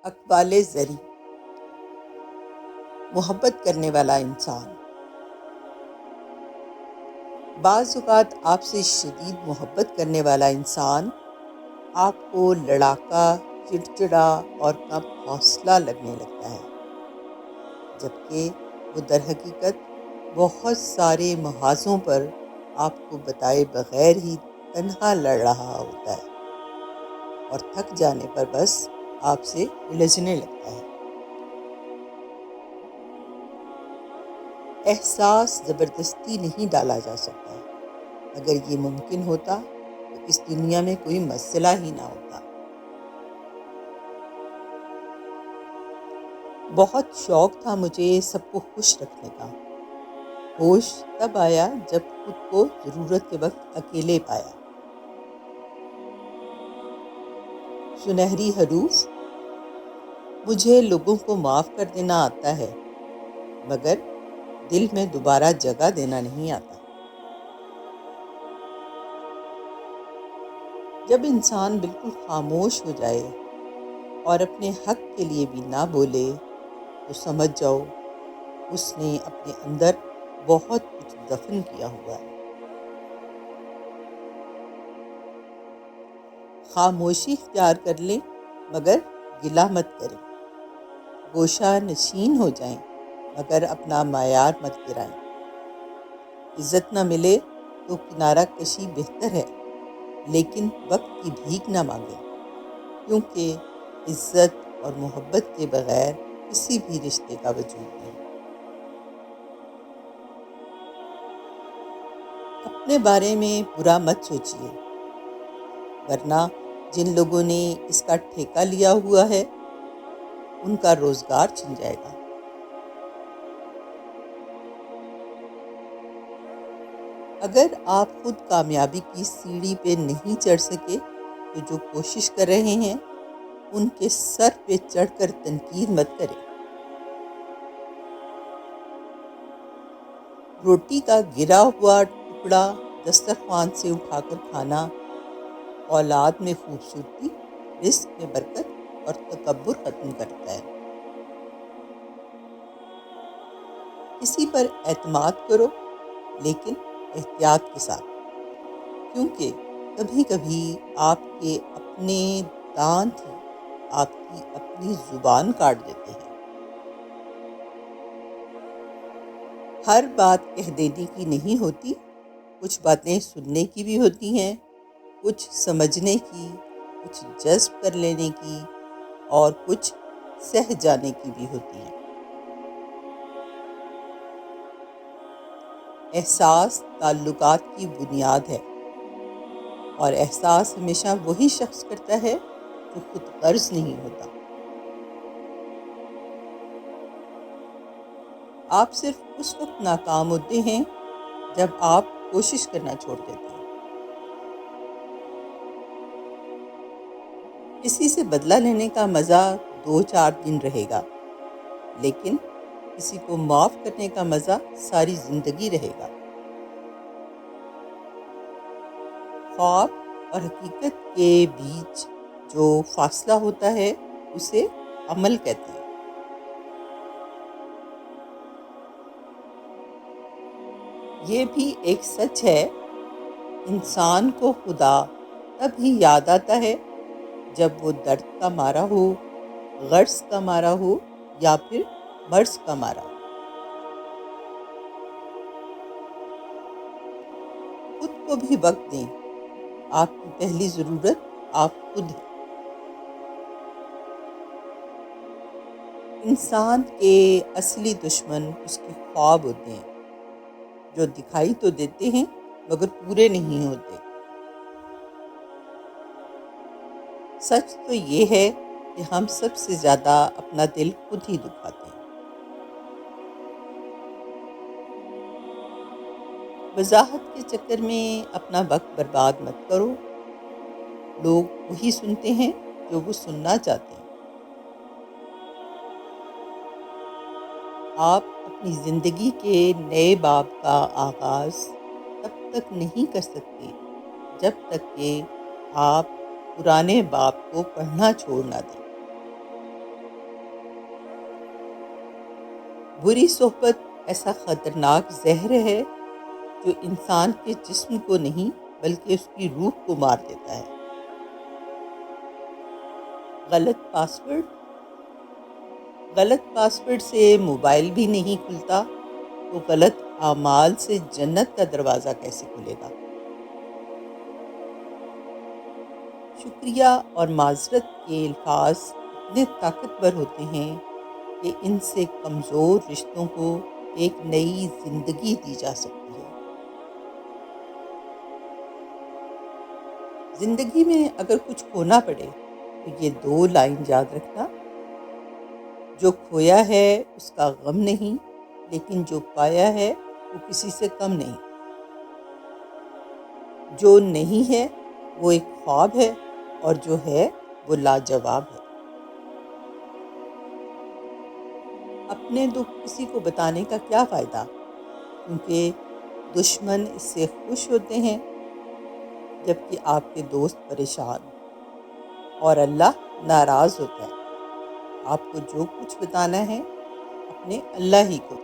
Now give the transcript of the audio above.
اقبال زری، محبت کرنے والا انسان۔ بعض اوقات آپ سے شدید محبت کرنے والا انسان آپ کو لڑاکا، چڑچڑا اور کم حوصلہ لگنے لگتا ہے، جبکہ وہ در حقیقت بہت سارے محاذوں پر آپ کو بتائے بغیر ہی تنہا لڑ رہا ہوتا ہے اور تھک جانے پر بس آپ سے الجھنے لگتا ہے۔ احساس زبردستی نہیں ڈالا جا سکتا۔ اگر یہ ممکن ہوتا تو اس دنیا میں کوئی مسئلہ ہی نہ ہوتا۔ بہت شوق تھا مجھے سب کو خوش رکھنے کا۔ ہوش تب آیا جب خود کو ضرورت کے وقت اکیلے پایا۔ سنہری حروف: مجھے لوگوں کو معاف کر دینا آتا ہے، مگر دل میں دوبارہ جگہ دینا نہیں آتا۔ جب انسان بالکل خاموش ہو جائے اور اپنے حق کے لیے بھی نہ بولے تو سمجھ جاؤ اس نے اپنے اندر بہت کچھ دفن کیا ہوا ہے۔ خاموشی اختیار کر لیں مگر گلہ مت کریں۔ گوشہ نشین ہو جائیں مگر اپنا معیار مت گرائیں۔ عزت نہ ملے تو کنارہ کشی بہتر ہے، لیکن وقت کی بھیک نہ مانگیں، کیونکہ عزت اور محبت کے بغیر کسی بھی رشتے کا وجود نہیں۔ اپنے بارے میں برا مت سوچیے، ورنہ جن لوگوں نے اس کا ٹھیکہ لیا ہوا ہے ان کا روزگار چھن جائے گا۔ اگر آپ خود کامیابی کی سیڑھی پہ نہیں چڑھ سکے تو جو کوشش کر رہے ہیں ان کے سر پہ چڑھ کر تنقید مت کریں۔ روٹی کا گرا ہوا ٹکڑا دسترخوان سے اٹھا کر کھانا اولاد میں خوبصورتی، رزق میں برکت اور تکبر ختم کرتا ہے۔ کسی پر اعتماد کرو لیکن احتیاط کے ساتھ، کیونکہ کبھی کبھی آپ کے اپنے دانت ہی آپ کی اپنی زبان کاٹ دیتے ہیں۔ ہر بات کہہ دینے کی نہیں ہوتی، کچھ باتیں سننے کی بھی ہوتی ہیں، کچھ سمجھنے کی، کچھ جذب کر لینے کی اور کچھ سہ جانے کی بھی ہوتی ہیں۔ احساس تعلقات کی بنیاد ہے، اور احساس ہمیشہ وہی شخص کرتا ہے جو خود غرض نہیں ہوتا۔ آپ صرف اس وقت ناکام ہوتے ہیں جب آپ کوشش کرنا چھوڑ دیتے ہیں۔ کسی سے بدلہ لینے کا مزہ 2-4 دن رہے گا، لیکن کسی کو معاف کرنے کا مزہ ساری زندگی رہے گا۔ خواب اور حقیقت کے بیچ جو فاصلہ ہوتا ہے اسے عمل کہتے ہیں۔ یہ بھی ایک سچ ہے، انسان کو خدا تب ہی یاد آتا ہے جب وہ درد کا مارا ہو، غرض کا مارا ہو یا پھر مرض کا مارا ہو۔ خود کو بھی وقت دیں، آپ کی پہلی ضرورت آپ خود ہیں۔ انسان کے اصلی دشمن اس کے خواب ہوتے ہیں، جو دکھائی تو دیتے ہیں مگر پورے نہیں ہوتے۔ سچ تو یہ ہے کہ ہم سب سے زیادہ اپنا دل خود ہی دکھاتے ہیں۔ وضاحت کے چکر میں اپنا وقت برباد مت کرو، لوگ وہی سنتے ہیں جو وہ سننا چاہتے ہیں۔ آپ اپنی زندگی کے نئے باب کا آغاز تب تک نہیں کر سکتے جب تک کہ آپ پرانے باب کو پڑھنا چھوڑ نہ دیں۔ بری صحبت ایسا خطرناک زہر ہے جو انسان کے جسم کو نہیں بلکہ اس کی روح کو مار دیتا ہے۔ غلط پاسورڈ سے موبائل بھی نہیں کھلتا تو غلط اعمال سے جنت کا دروازہ کیسے کھلے گا؟ شکریہ اور معذرت کے الفاظ اتنے طاقتور ہوتے ہیں کہ ان سے کمزور رشتوں کو ایک نئی زندگی دی جا سکتی ہے۔ زندگی میں اگر کچھ کھونا پڑے تو یہ 2 لائن یاد رکھنا: جو کھویا ہے اس کا غم نہیں، لیکن جو پایا ہے وہ کسی سے کم نہیں۔ جو نہیں ہے وہ ایک خواب ہے، اور جو ہے وہ لاجواب ہے۔ اپنے دکھ کسی کو بتانے کا کیا فائدہ، کیونکہ دشمن اس سے خوش ہوتے ہیں جبکہ آپ کے دوست پریشان، اور اللہ ناراض ہوتا ہے۔ آپ کو جو کچھ بتانا ہے اپنے اللہ ہی کو